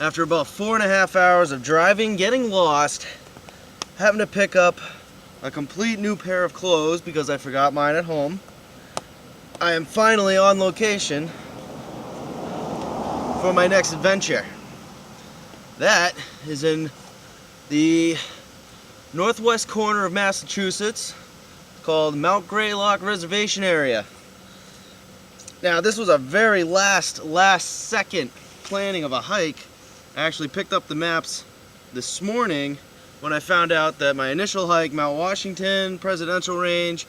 After about 4.5 hours of driving, getting lost, having to pick up a complete new pair of clothes because I forgot mine at home, I am finally on location for my next adventure. That is in the northwest corner of Massachusetts, called MT Graylock Reservation Area. Now, this was a very last second planning of a hike. I actually picked up the maps this morning when I found out that my initial hike, Mount Washington Presidential Range,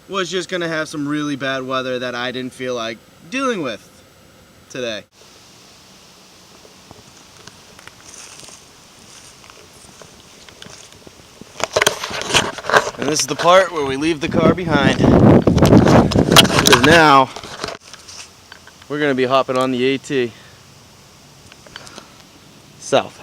was just gonna have some really bad weather that I didn't feel like dealing with today. And this is the part where we leave the car behind, because now we're gonna be hopping on the AT south.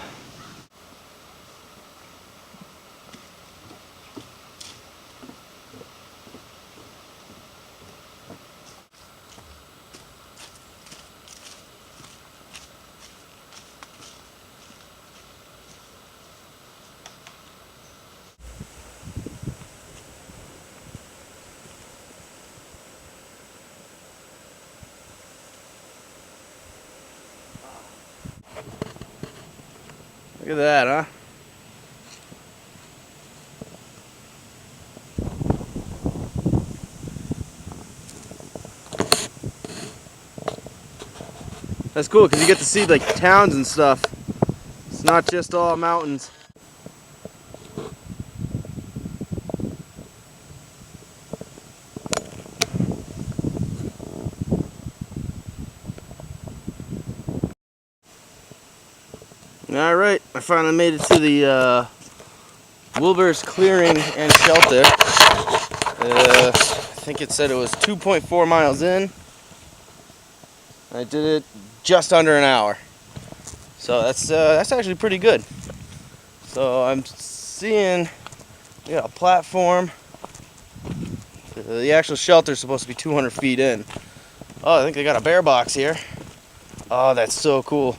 Look at that, huh? That's cool because you get to see like towns and stuff. It's not just all mountains. Alright, I finally made it to the Wilbur's Clearing and Shelter. I think it said it was 2.4 miles in. I did it just under an hour. So that's actually pretty good. So I'm seeing we got a platform. The actual shelter is supposed to be 200 feet in. Oh, I think they got a bear box here. Oh, that's so cool.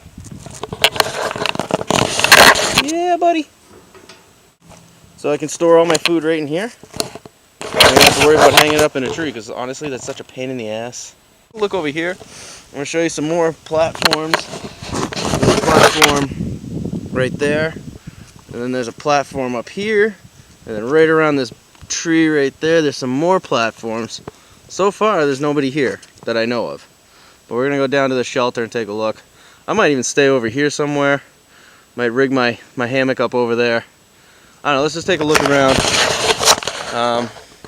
Yeah, buddy. So I can store all my food right in here. I don't have to worry about hanging it up in a tree because honestly, that's such a pain in the ass. Look over here. I'm going to show you some more platforms. There's a platform right there. And then there's a platform up here. And then right around this tree right there, there's some more platforms. So far, there's nobody here that I know of. But we're going to go down to the shelter and take a look. I might even stay over here somewhere. Might rig my hammock up over there. I don't know, let's just take a look around.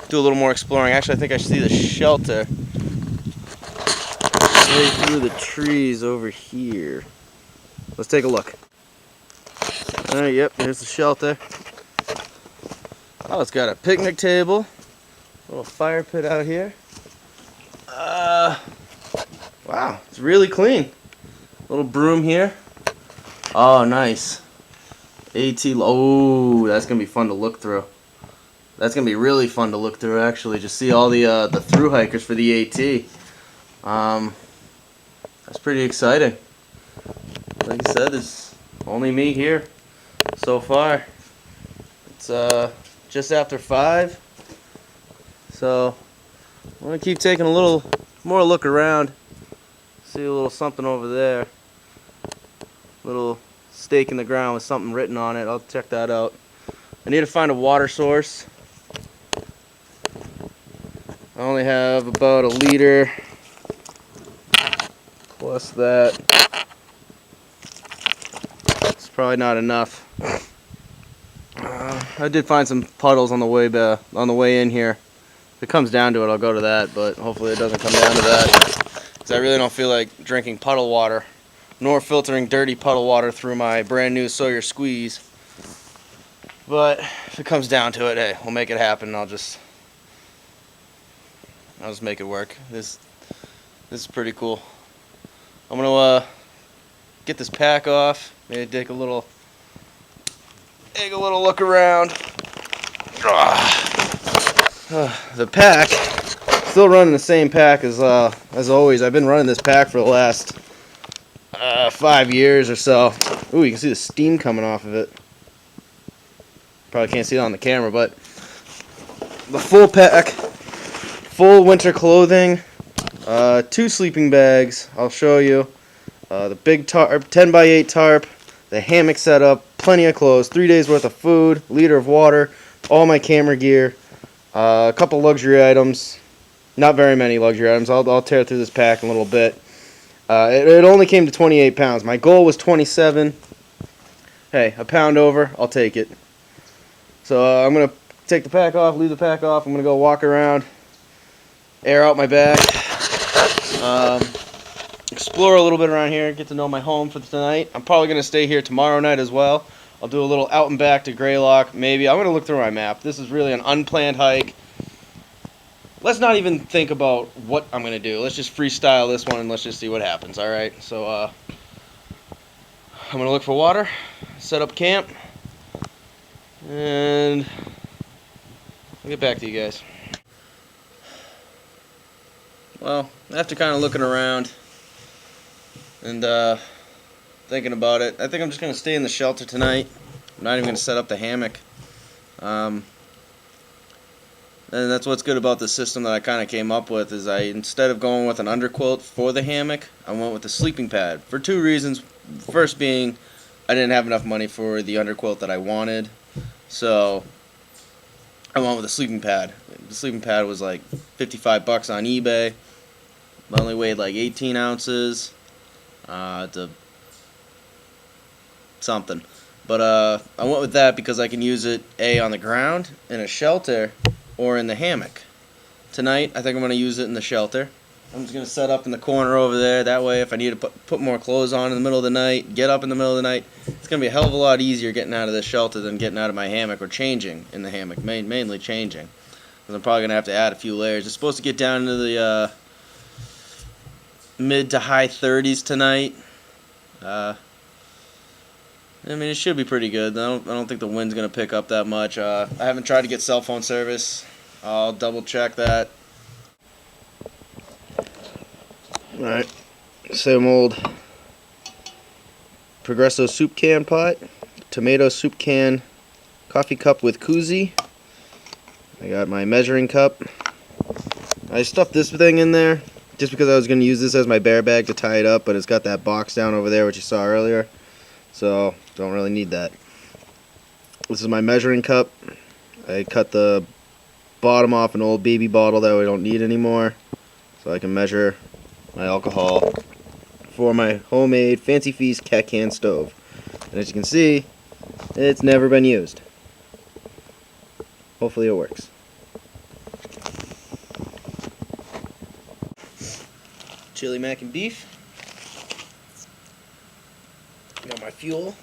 Do a little more exploring. Actually, I think I see the shelter right through the trees over here. Let's take a look. Alright, yep, here's the shelter. Oh, it's got a picnic table. A little fire pit out here. Wow, it's really clean. Little broom here. Oh, nice. Oh, that's gonna be fun to look through. That's gonna be really fun to look through, actually. Just see all the through hikers for the AT. That's pretty exciting. Like I said, there's only me here so far. It's just after 5, so I'm gonna keep taking a little more look around. See a little something over there. Little stake in the ground with something written on it. I'll check that out. I need to find a water source. I only have about a liter plus that. It's probably not enough. I did find some puddles on the way in here. If it comes down to it, I'll go to that, but hopefully it doesn't come down to that, because I really don't feel like drinking puddle water, nor filtering dirty puddle water through my brand new Sawyer squeeze. But if it comes down to it, hey, we'll make it happen. I'll just make it work. This is pretty cool. I'm gonna get this pack off. Maybe take a little look around. The pack, still running the same pack as always. I've been running this pack for the last 5 years or so. Ooh, you can see the steam coming off of it. Probably can't see it on the camera, but the full pack, full winter clothing, 2 sleeping bags, I'll show you, the big tarp, 10 by 8 tarp, the hammock setup, plenty of clothes, 3 days worth of food, liter of water, all my camera gear, a couple luxury items, not very many luxury items. I'll tear through this pack in a little bit. It only came to 28 pounds. My goal was 27. Hey, a pound over, I'll take it. So I'm going to take the pack off, leave the pack off. I'm going to go walk around, air out my back, explore a little bit around here, get to know my home for tonight. I'm probably going to stay here tomorrow night as well. I'll do a little out and back to Graylock, maybe. I'm going to look through my map. This is really an unplanned hike. Let's not even think about what I'm going to do. Let's just freestyle this one and let's just see what happens, alright? So, I'm going to look for water, set up camp, and I'll get back to you guys. Well, after kind of looking around and thinking about it, I think I'm just going to stay in the shelter tonight. I'm not even going to set up the hammock. And that's what's good about the system that I kind of came up with, is instead of going with an underquilt for the hammock, I went with a sleeping pad for 2 reasons. First being, I didn't have enough money for the underquilt that I wanted, so I went with a sleeping pad. The sleeping pad was like $55 on eBay. It only weighed like 18 ounces. It's something. But I went with that because I can use it on the ground, in a shelter, or in the hammock. Tonight, I think I'm going to use it in the shelter. I'm just going to set up in the corner over there. That way, if I need to put more clothes on in the middle of the night, get up in the middle of the night, it's going to be a hell of a lot easier getting out of this shelter than getting out of my hammock or changing in the hammock, mainly changing. Because I'm probably going to have to add a few layers. It's supposed to get down into the mid to high 30s tonight. I mean, it should be pretty good. I don't think the wind's going to pick up that much. I haven't tried to get cell phone service. I'll double check that. Alright, same old Progresso soup can pot, tomato soup can, coffee cup with koozie. I got my measuring cup. I stuffed this thing in there just because I was going to use this as my bear bag to tie it up, but it's got that box down over there which you saw earlier. So, don't really need that. This is my measuring cup. I cut the bottom off an old baby bottle that we don't need anymore, so I can measure my alcohol for my homemade Fancy Feast cat can stove. And as you can see, it's never been used. Hopefully it works. Chili mac and beef. Got my fuel.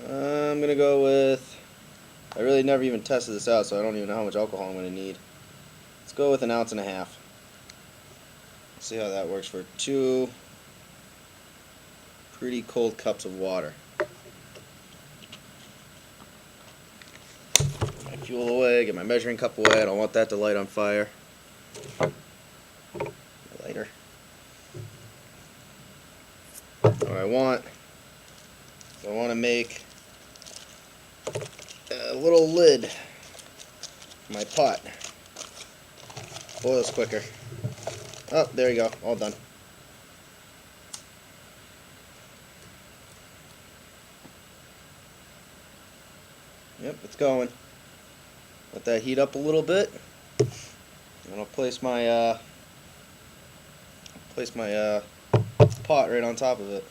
I'm gonna go with, I really never even tested this out, so I don't even know how much alcohol I'm gonna need. Let's go with 1.5 ounces. See how that works for 2 pretty cold cups of water. Get my fuel away, get my measuring cup away. I don't want that to light on fire. Lighter. What I want to make a little lid for my pot. Boils quicker. Oh, there you go. All done. Yep, it's going. Let that heat up a little bit. And I'll place my pot right on top of it.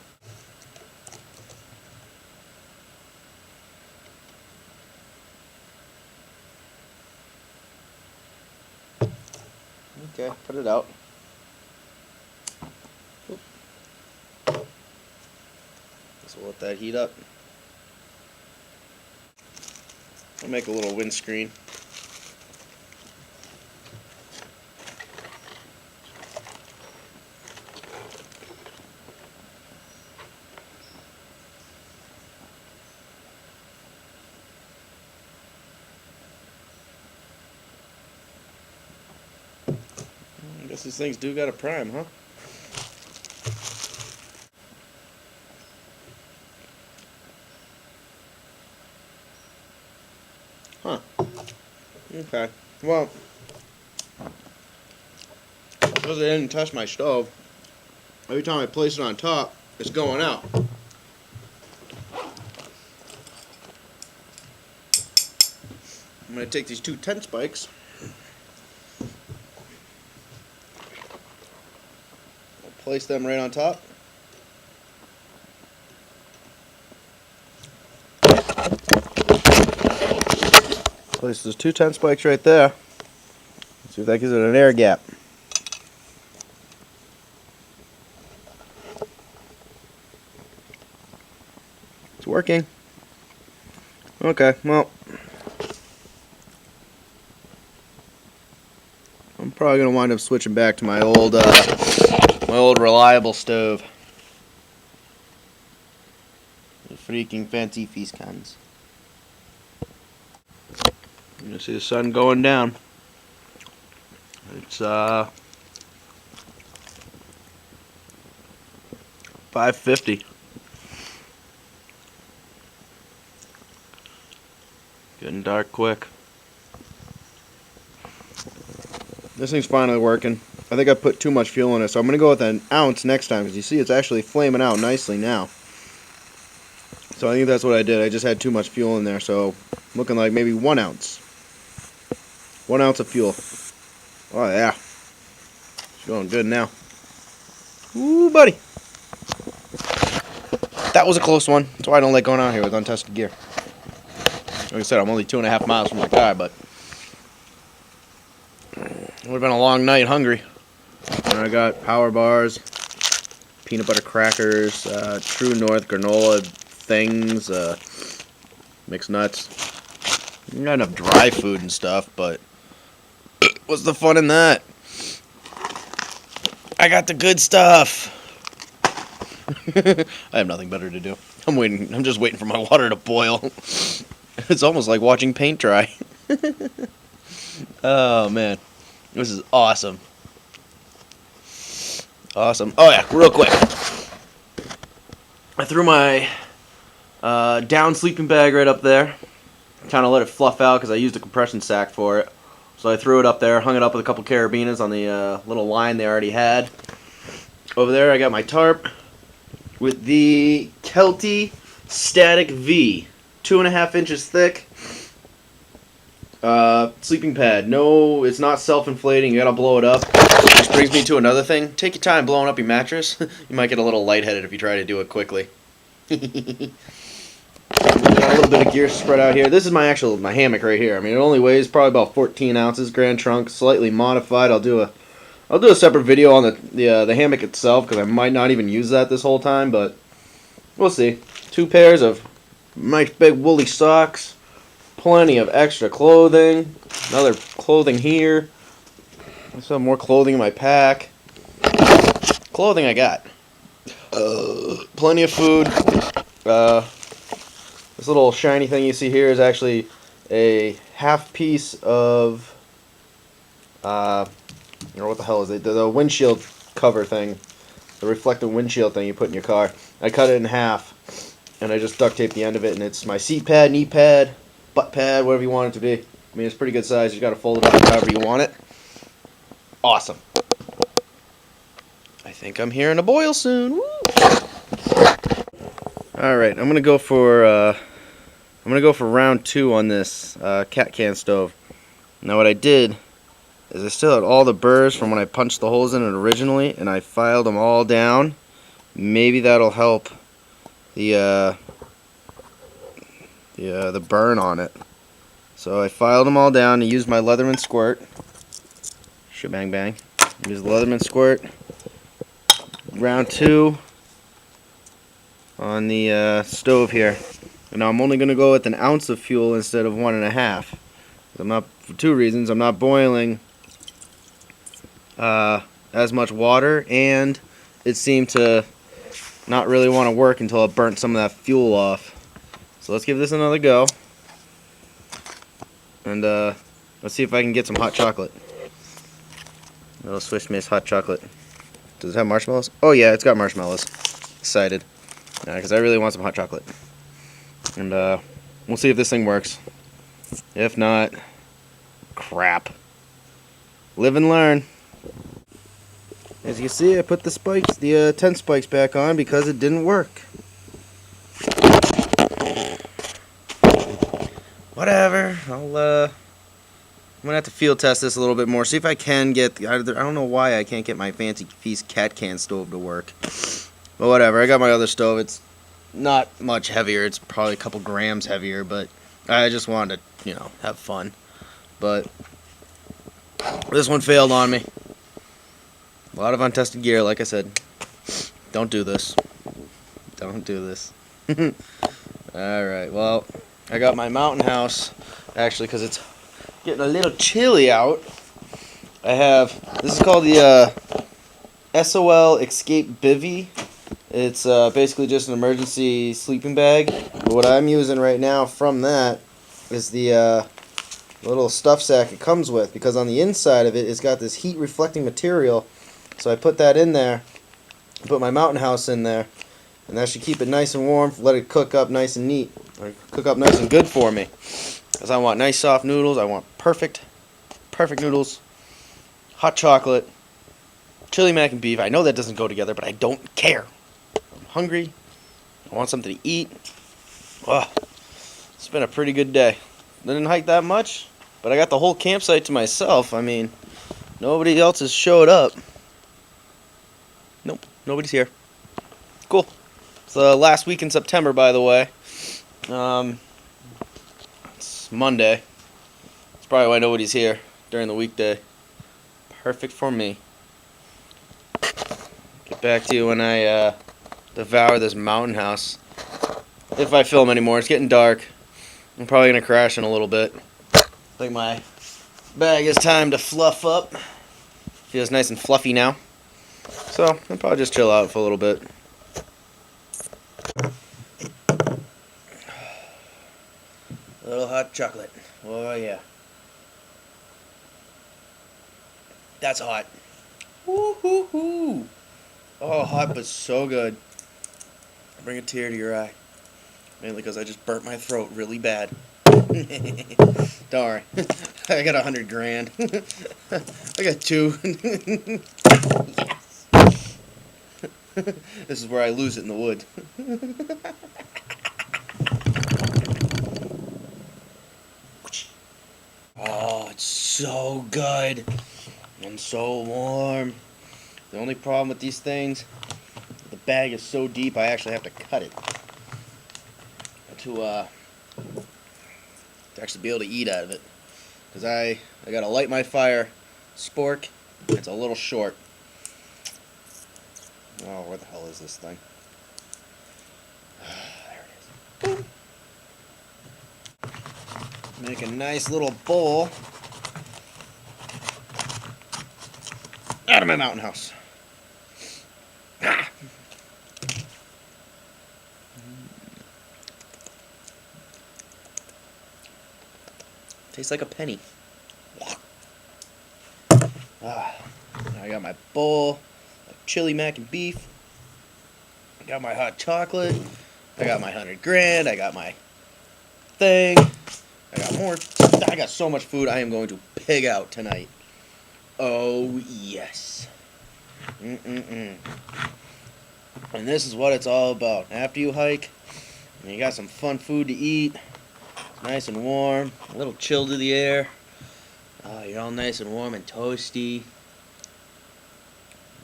Okay, put it out. So we'll let that heat up. I'll make a little windscreen. I guess these things do got a prime, huh? Okay. Well, because I didn't touch my stove, every time I place it on top, it's going out. I'm going to take these 2 tent spikes. I'll place them right on top. Place those 2 tent spikes right there. See if that gives it an air gap. It's working. Okay, well, I'm probably gonna wind up switching back to my old reliable stove. The freaking fancy feast cans. You can see the sun going down. It's 5:50. Getting dark quick. This thing's finally working. I think I put too much fuel in it, so I'm going to go with an ounce next time, because you see it's actually flaming out nicely now. So I think that's what I did. I just had too much fuel in there, so looking like maybe 1 ounce. 1 ounce of fuel. Oh yeah. It's going good now. Ooh, buddy. That was a close one. That's why I don't like going out here with untested gear. Like I said, I'm only 2.5 miles from my car, but it would have been a long night hungry. And I got power bars, peanut butter crackers, True North granola things, mixed nuts. Not enough dry food and stuff, but what's the fun in that? I got the good stuff. I have nothing better to do. I'm just waiting for my water to boil. It's almost like watching paint dry. Oh man, this is awesome. Awesome. Oh yeah, real quick. I threw my down sleeping bag right up there. Kind of let it fluff out because I used a compression sack for it. So I threw it up there, hung it up with a couple carabiners on the little line they already had. Over there I got my tarp with the Kelty Static V. 2.5 inches thick. Sleeping pad. No, it's not self-inflating. You gotta blow it up. Which brings me to another thing. Take your time blowing up your mattress. You might get a little lightheaded if you try to do it quickly. Got a little bit of gear spread out here. This is my hammock right here. I mean, it only weighs probably about 14 ounces. Grand trunk, slightly modified. I'll do a separate video on the hammock itself because I might not even use that this whole time, but we'll see. 2 pairs of nice big woolly socks. Plenty of extra clothing. Another clothing here. I still have more clothing in my pack. Clothing I got. Plenty of food. This little shiny thing you see here is actually a half piece of, what the hell is it? The windshield cover thing. The reflective windshield thing you put in your car. I cut it in half, and I just duct taped the end of it, and it's my seat pad, knee pad, butt pad, whatever you want it to be. I mean, it's pretty good size. You got to fold it up however you want it. Awesome. I think I'm hearing a boil soon. Woo! All right, I'm gonna go for round 2 on this cat can stove. Now what I did is I still had all the burrs from when I punched the holes in it originally, and I filed them all down. Maybe that'll help the burn on it. So I filed them all down and used my Leatherman squirt. Shebang bang. Use the Leatherman squirt. Round 2 on the stove here. And now I'm only going to go with an ounce of fuel instead of 1.5. I'm not, for 2 reasons. I'm not boiling as much water, and it seemed to not really want to work until it burnt some of that fuel off. So let's give this another go. And let's see if I can get some hot chocolate. Little Swiss Miss hot chocolate. Does it have marshmallows? Oh yeah, it's got marshmallows. Excited. Because I really want some hot chocolate. And we'll see if this thing works. If not, crap. Live and learn. As you can see, I put the spikes, the tent spikes back on because it didn't work. Whatever. I'm gonna have to field test this a little bit more. See if I can get. I don't know why I can't get my Fancy Feast cat can stove to work. But whatever. I got my other stove. It's not much heavier. It's probably a couple grams heavier, but I just wanted to, have fun. But this one failed on me. A lot of untested gear, like I said. Don't do this. Don't do this. Alright, well, I got my mountain house, actually, because it's getting a little chilly out. This is called the SOL Escape Bivy. It's basically just an emergency sleeping bag. But what I'm using right now from that is the little stuff sack it comes with, because on the inside of it, it's got this heat reflecting material. So I put that in there, put my mountain house in there, and that should keep it nice and warm, let it cook up nice and neat, or cook up nice and good for me. Because I want nice soft noodles, I want perfect noodles, hot chocolate, chili mac and beef. I know that doesn't go together, but I don't care. I'm hungry, I want something to eat. Oh, it's been a pretty good day. Didn't hike that much, but I got the whole campsite to myself. I mean, nobody else has showed up. Nope, nobody's here. Cool. It's the last week in September, by the way. It's Monday. That's probably why nobody's here during the weekday. Perfect for me. Get back to you when I devour this mountain house. If I film anymore. It's getting dark. I'm probably going to crash in a little bit. I think my bag is time to fluff up. Feels nice and fluffy now. So, I'll probably just chill out for a little bit. A little hot chocolate. Oh, yeah. That's hot. Woo-hoo-hoo. Oh, hot but so good. Bring a tear to your eye. Mainly because I just burnt my throat really bad. Don't worry. I got 100 grand. I got 2. Yes. This is where I lose it in the wood. Oh, it's so good. And so warm. The only problem with these things, the bag is so deep I actually have to cut it to actually be able to eat out of it. Because I gotta light my fire spork. It's a little short. Oh, where the hell is this thing? There it is. Make a nice little bowl out of my mountain house. Ah. Tastes like a penny. I got my bowl of chili mac and beef. I got my hot chocolate. I got my 100 grand. I got my thing. I got more. I got so much food. I am going to pig out tonight. Oh, yes. And this is what it's all about. After you hike, and you got some fun food to eat. It's nice and warm. A little chill to the air. You're all nice and warm and toasty.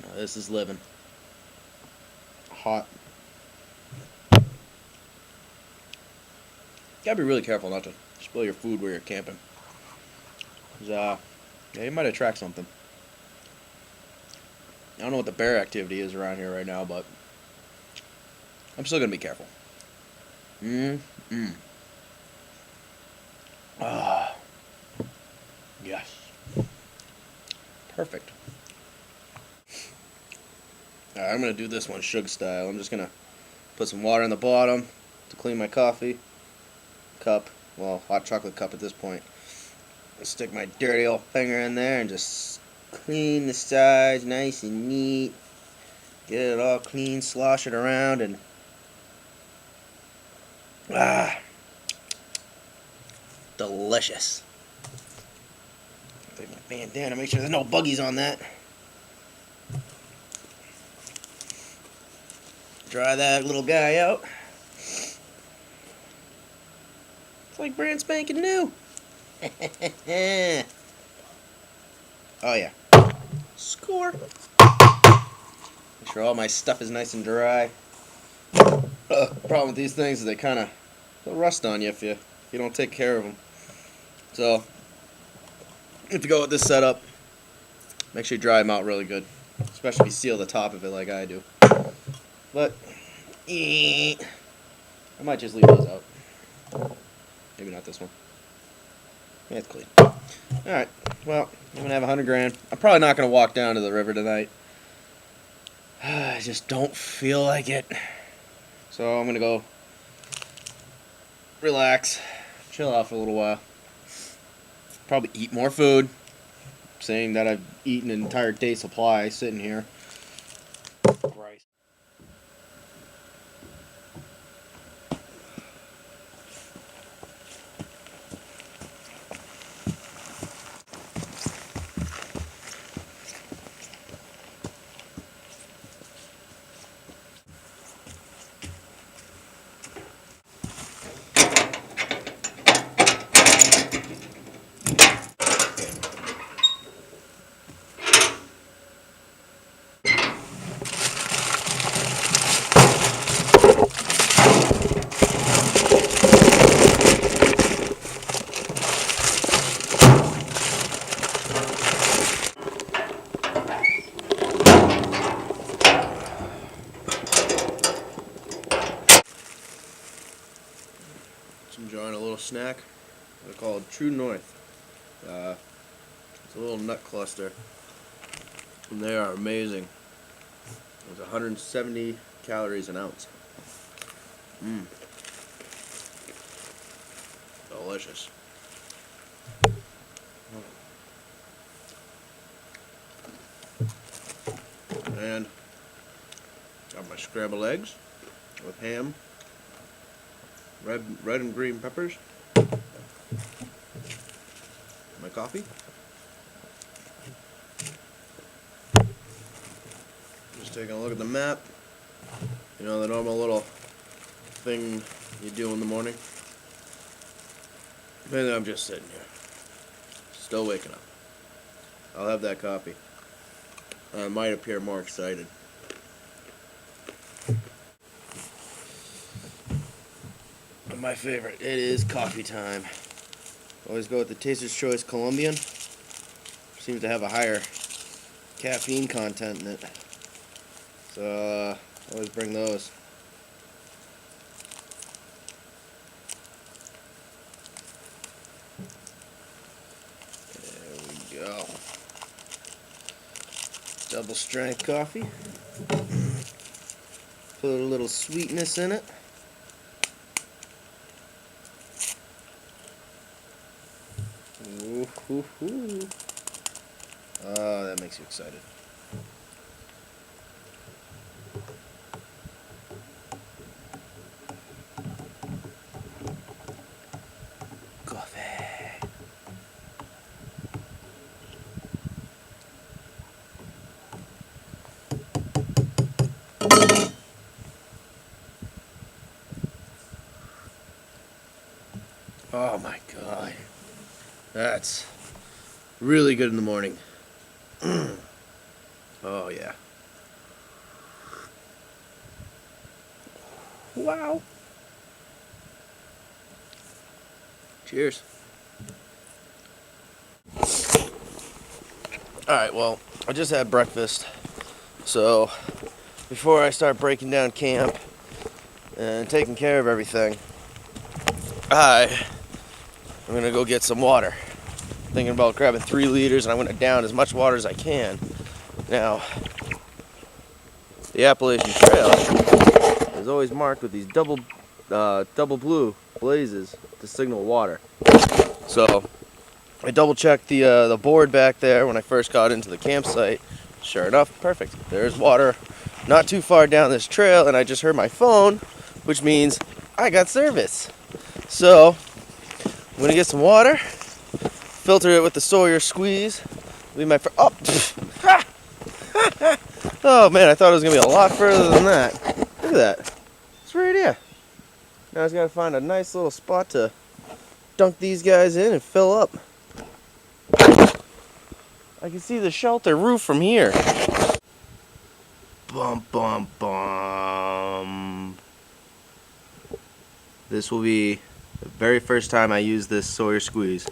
Now, this is living. Hot. Gotta be really careful not to spill your food where you're camping. 'Cause, yeah, you might attract something. I don't know what the bear activity is around here right now, but I'm still gonna be careful. Ah, yes. Perfect. Alright, I'm gonna do this one Shug style. I'm just gonna put some water in the bottom to clean my coffee cup. Well, hot chocolate cup at this point. Stick my dirty old finger in there and just clean the sides nice and neat. Get it all clean, slosh it around, and delicious. Take my bandana, make sure there's no buggies on that. Dry that little guy out. It's like brand spanking new. Oh yeah. Score. Make sure all my stuff is nice and dry. Problem with these things is they'll rust on you if you don't take care of them. So if you go with this setup, make sure you dry them out really good, especially if you seal the top of it like I do. But I might just leave those out. Maybe not this one. Yeah, it's clean. Alright, well, I'm going to have 100 grand. I'm probably not going to walk down to the river tonight. I just don't feel like it. So I'm going to go relax, chill out for a little while. Probably eat more food. Saying that I've eaten an entire day's supply sitting here. Christ. I'm enjoying a little snack. They're called True North. It's a little nut cluster, and they are amazing. It's 170 calories an ounce. Delicious. And got my scrambled eggs with ham, red and green peppers, my coffee. Just taking a look at the map. You know, the normal little thing you do in the morning. Maybe I'm just sitting here, still waking up. I'll have that coffee. I might appear more excited. But my favorite, it is coffee time. Always go with the Taster's Choice Colombian. Seems to have a higher caffeine content in it. So, always bring those. There we go. Double strength coffee. Put a little sweetness in it. Ooh. Oh, that makes you excited. Coffee. Oh my God. That's really good in the morning. Oh yeah. Wow. Cheers. Alright, well, I just had breakfast. So, before I start breaking down camp and taking care of everything, I'm gonna go get some water. Thinking about grabbing 3 liters, and I'm gonna down as much water as I can. Now, the Appalachian Trail is always marked with these double blue blazes to signal water. So I double checked the board back there when I first got into the campsite. Sure enough, perfect. There's water not too far down this trail, and I just heard my phone, which means I got service. So I'm gonna get some water, filter it with the Sawyer squeeze. Leave my oh, oh man, I thought it was gonna be a lot further than that. Look at that. It's right here. Now I just gotta find a nice little spot to dunk these guys in and fill up. I can see the shelter roof from here. Bum bum bum. This will be the very first time I use this Sawyer squeeze.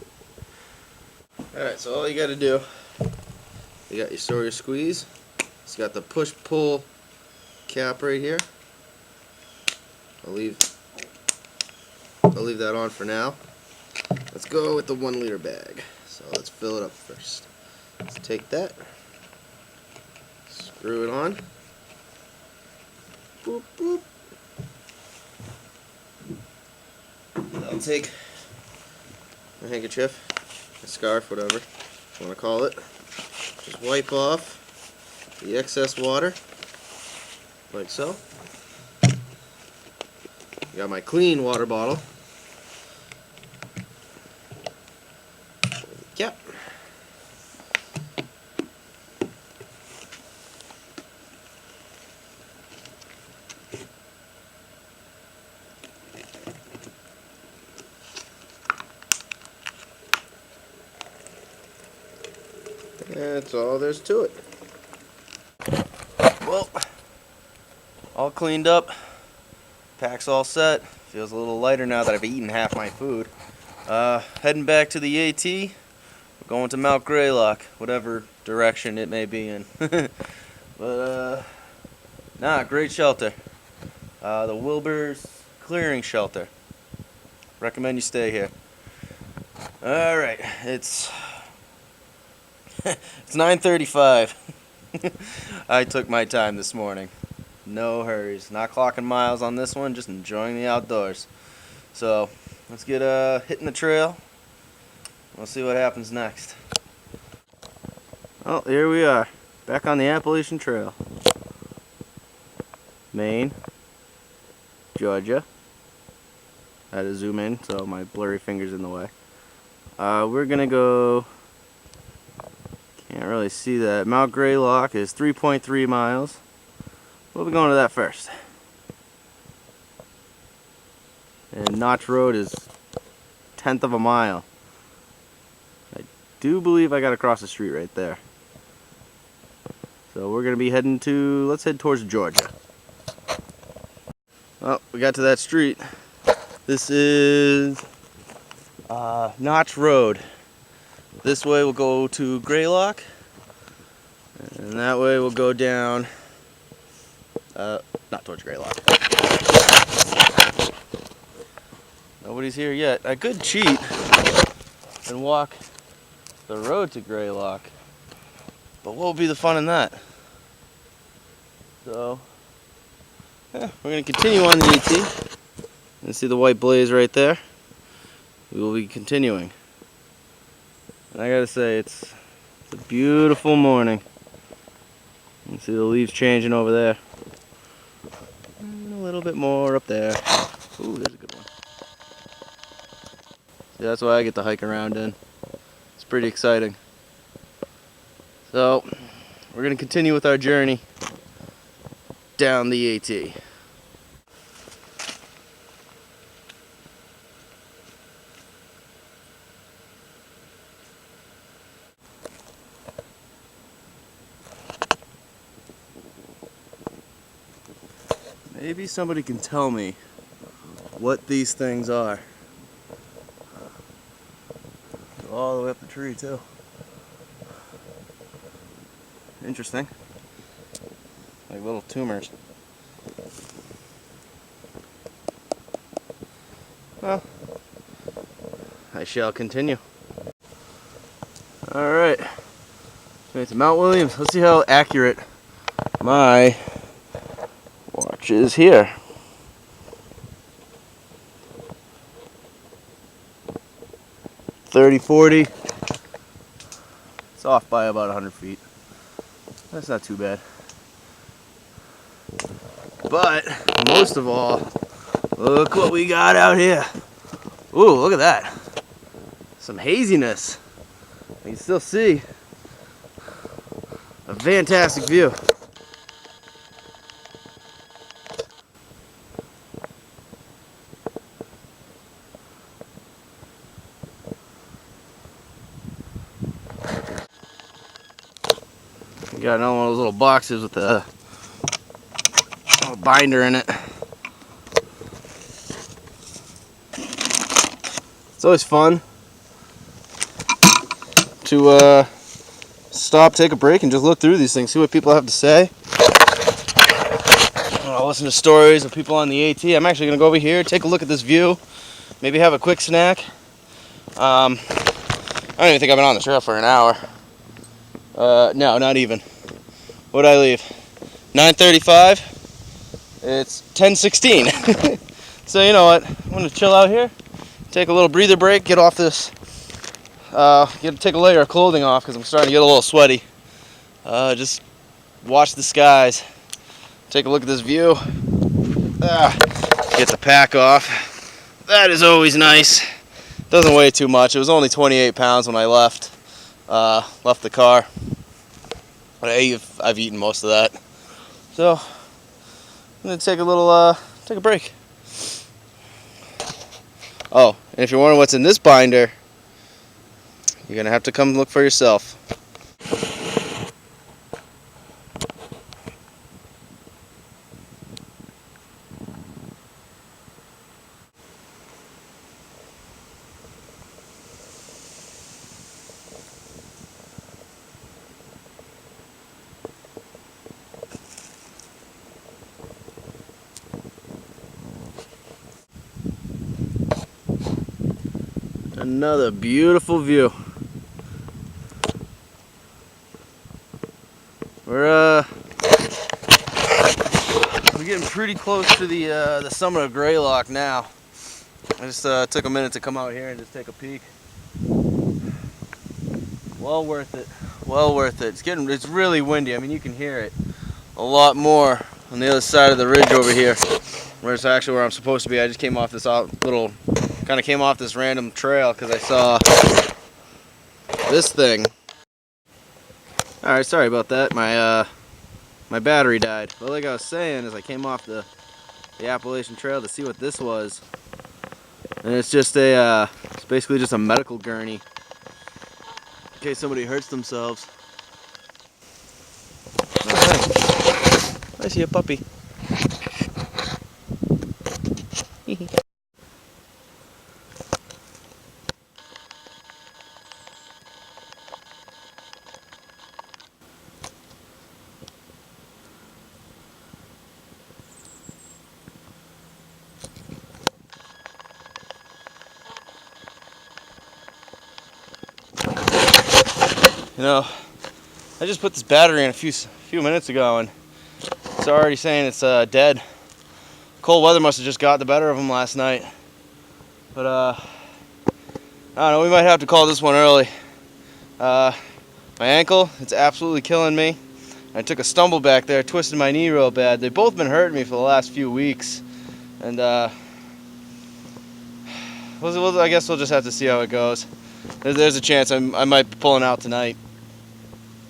Alright, so all you gotta do, you got your Sawyer squeeze. It's got the push-pull cap right here. I'll leave that on for now. Let's go with the 1 liter bag. So let's fill it up first. Let's take that, screw it on. Boop, boop. I'll take a handkerchief, a scarf, whatever you want to call it. Just wipe off the excess water, like so. Got my clean water bottle. Yep. That's all there's to it. Well, all cleaned up. Pack's all set. Feels a little lighter now that I've eaten half my food. Heading back to the AT. We're going to Mount Graylock, whatever direction it may be in. But, nah, great shelter. The Wilbur's Clearing Shelter. Recommend you stay here. Alright, it's 9:35. I took my time this morning. No hurries. Not clocking miles on this one, just enjoying the outdoors. So, let's get hitting the trail. We'll see what happens next. Oh, here we are. Back on the Appalachian Trail. Maine. Georgia. I had to zoom in, so my blurry finger's in the way. We're gonna go... Can't really see that. Mount Graylock is 3.3 miles. We'll be going to that first. And Notch Road is 1/10 of a mile. I do believe I got to cross the street right there. So we're going to be heading to, let's head towards Georgia. Well, we got to that street. This is Notch Road. This way we'll go to Graylock. And that way we'll go down, not towards Graylock. Nobody's here yet. I could cheat and walk the road to Graylock, but what will be the fun in that? So, yeah, we're going to continue on the AT. And see the white blaze right there? We will be continuing. And I gotta say, it's a beautiful morning. You can see the leaves changing over there. And a little bit more up there. Ooh, there's a good one. See, that's why I get to hike around in. It's pretty exciting. So, we're going to continue with our journey down the AT. Maybe somebody can tell me what these things are. Go all the way up the tree too. Interesting. Like little tumors. Well, I shall continue. Alright. Made it to Mount Williams. Let's see how accurate my watch is here. .30-40. It's off by about 100 feet. That's not too bad. But most of all, look what we got out here. Ooh, look at that. Some haziness. You can still see a fantastic view. Got another one of those little boxes with a binder in it. It's always fun to stop, take a break, and just look through these things, see what people have to say. I'll listen to stories of people on the AT. I'm actually going to go over here, take a look at this view, maybe have a quick snack. I don't even think I've been on the trail for an hour. No, not even. What'd I leave? 9:35. It's 10:16. So you know what? I'm gonna chill out here, take a little breather break, get off this. Take a layer of clothing off because I'm starting to get a little sweaty. Just watch the skies. Take a look at this view. Get the pack off. That is always nice. Doesn't weigh too much. It was only 28 pounds when I left the car. But I've eaten most of that. So I'm gonna take a break. Oh, and if you're wondering what's in this binder, you're gonna have to come look for yourself. Another beautiful view. We're getting pretty close to the summit of Graylock now. I just took a minute to come out here and just take a peek. Well worth it. Well worth it. It's really windy. I mean, you can hear it a lot more on the other side of the ridge over here, where it's actually where I'm supposed to be. I just came off this came off this random trail because I saw this thing. All right, sorry about that. My battery died. But like I was saying, as I came off the Appalachian Trail to see what this was, and it's basically just a medical gurney in case somebody hurts themselves. Oh, hey. I see a puppy. You know, I just put this battery in a few minutes ago, and it's already saying it's dead. Cold weather must have just got the better of them last night. But I don't know, we might have to call this one early. My ankle, it's absolutely killing me. I took a stumble back there, twisted my knee real bad. They've both been hurting me for the last few weeks, and I guess we'll just have to see how it goes. There's a chance I might be pulling out tonight,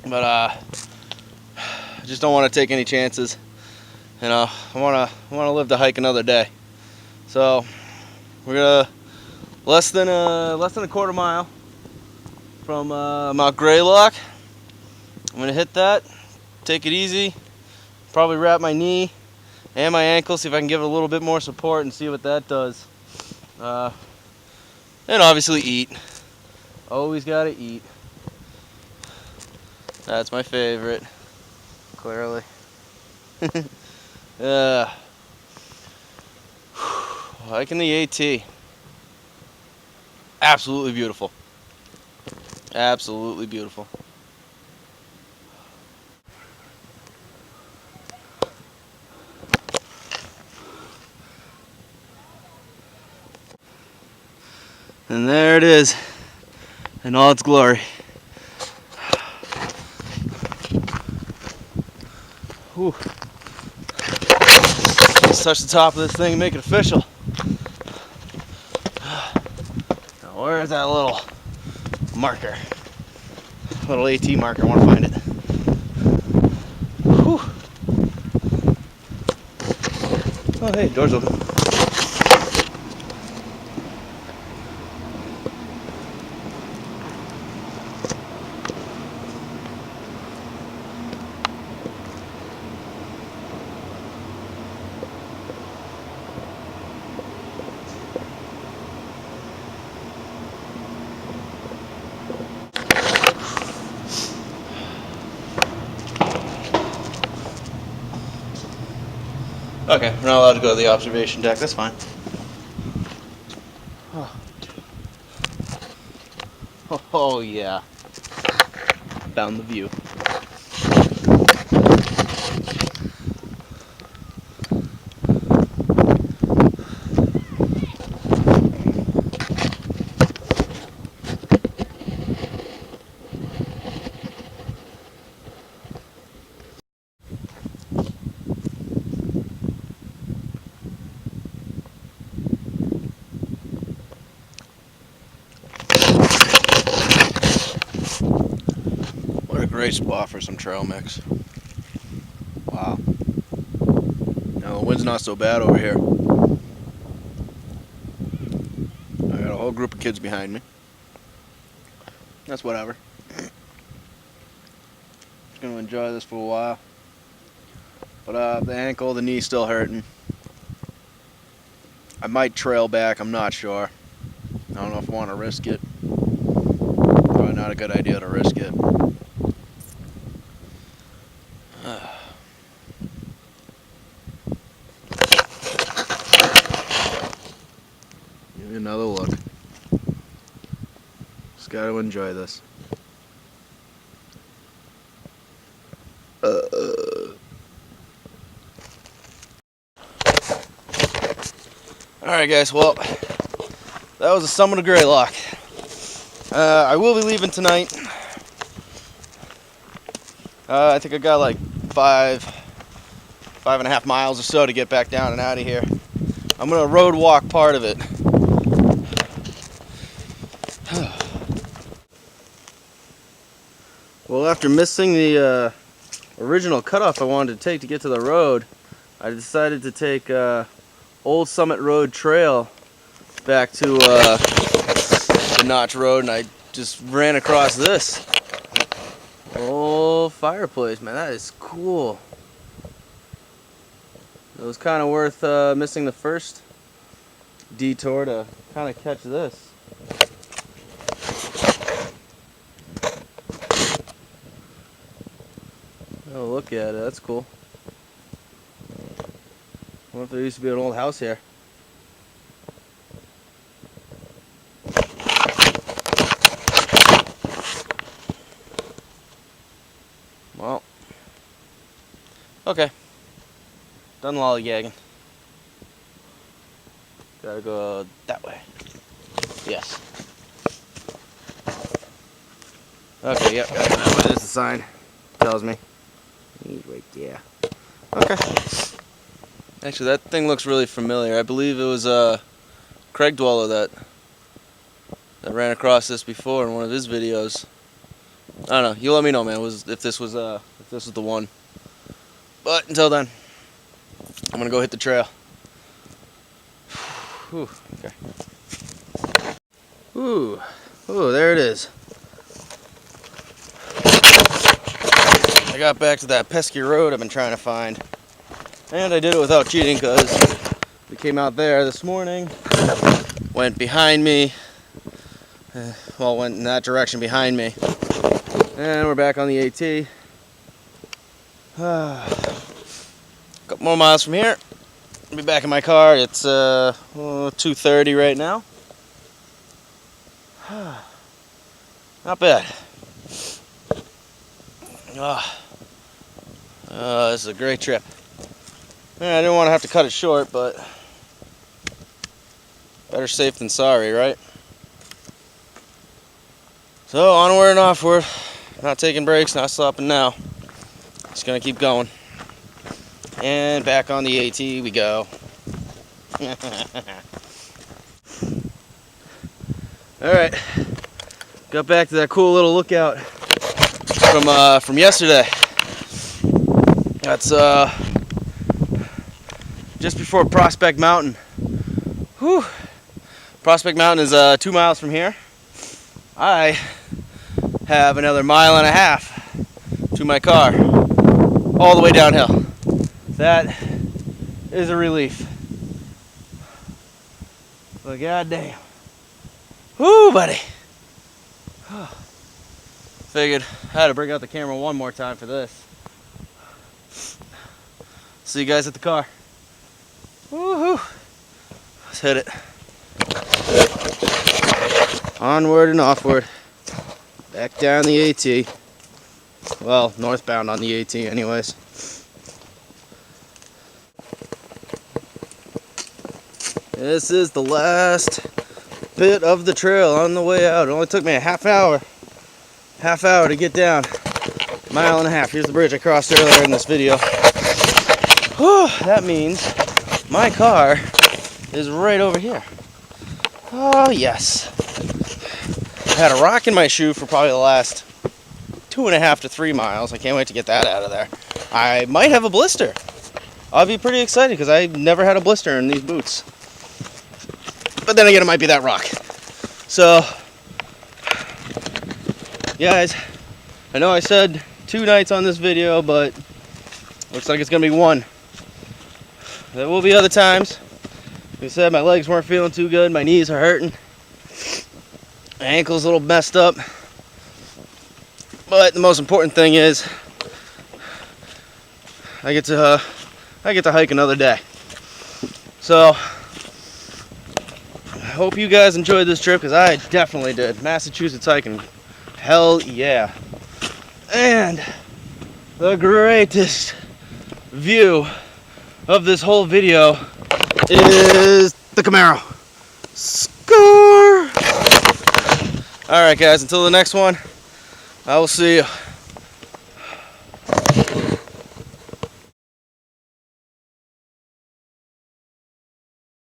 but I just don't want to take any chances. You know, I want to live to hike another day. So we're gonna less than a quarter mile from Mount Graylock. I'm gonna hit that, take it easy, probably wrap my knee and my ankle, see if I can give it a little bit more support and see what that does. And obviously eat. Always gotta eat. That's my favorite, clearly. Hiking the AT. Absolutely beautiful. Absolutely beautiful. And there it is in all its glory. Whew. Let's touch the top of this thing and make it official. Now, where's that little marker? little AT marker. I want to find it. Whew. Oh, hey, door's open. Okay, we're not allowed to go to the observation deck. That's fine. Oh yeah. Found the view. What a great spot for some trail mix. Wow. Now the wind's not so bad over here. I got a whole group of kids behind me. That's whatever. Just gonna enjoy this for a while. But the ankle, the knee's still hurting. I might trail back, I'm not sure. I don't know if I want to risk it. Probably not a good idea to risk it. Give me another look. Just gotta enjoy this. Alright guys, well, that was the summit of Graylock. I will be leaving tonight. I think I got like 5.5 miles or so to get back down and out of here. I'm gonna road walk part of it. Well, after missing the original cutoff I wanted to take to get to the road, I decided to take Old Summit Road Trail back to the Notch Road, and I just ran across this old fireplace. Man, that is cool. It was kind of worth missing the first detour to kind of catch this. Oh, look at it. That's cool. I wonder if there used to be an old house here. Well, okay. Done lollygagging. Gotta go that way. Yes. Okay, yep, got that way. There's the sign. Tells me. He's right there. Okay. Actually, that thing looks really familiar. I believe it was Craig Dweller that ran across this before in one of his videos. I don't know. You let me know, man. If this was the one. But until then, I'm gonna go hit the trail. Whew, okay. Ooh, there it is. I got back to that pesky road I've been trying to find. And I did it without cheating because we came out there this morning, went behind me, well, went in that direction behind me, and we're back on the AT. A couple more miles from here, I'll be back in my car. It's 2:30 right now. Not bad. This is a great trip. Yeah, I didn't want to have to cut it short, but better safe than sorry, right? So onward and offward. Not taking breaks, not stopping now. Just gonna keep going. And back on the AT we go. Alright. Got back to that cool little lookout from yesterday. That's just before Prospect Mountain. Whew. Prospect Mountain is 2 miles from here. I have another 1.5 miles to my car, all the way downhill. That is a relief. But goddamn. Whoo, buddy. Figured I had to bring out the camera one more time for this. See you guys at the car. Woohoo! Let's hit it. Onward and offward. Back down the AT. Well, northbound on the AT anyways. This is the last bit of the trail on the way out. It only took me a half hour to get down. 1.5 miles. Here's the bridge I crossed earlier in this video. Whew, that means my car is right over here. Oh yes. I had a rock in my shoe for probably the last 2.5 to 3 miles. I can't wait to get that out of there. I might have a blister. I'll be pretty excited because I never had a blister in these boots. But then again, it might be that rock. So, guys, I know I said 2 nights on this video, but looks like it's gonna be 1. There will be other times. Like I said, my legs weren't feeling too good. My knees are hurting. My ankle's a little messed up. But the most important thing is I get to hike another day. So I hope you guys enjoyed this trip, because I definitely did. Massachusetts hiking, hell yeah. And the greatest view of this whole video is the Camaro. Score! Alright guys, until the next one, I will see you.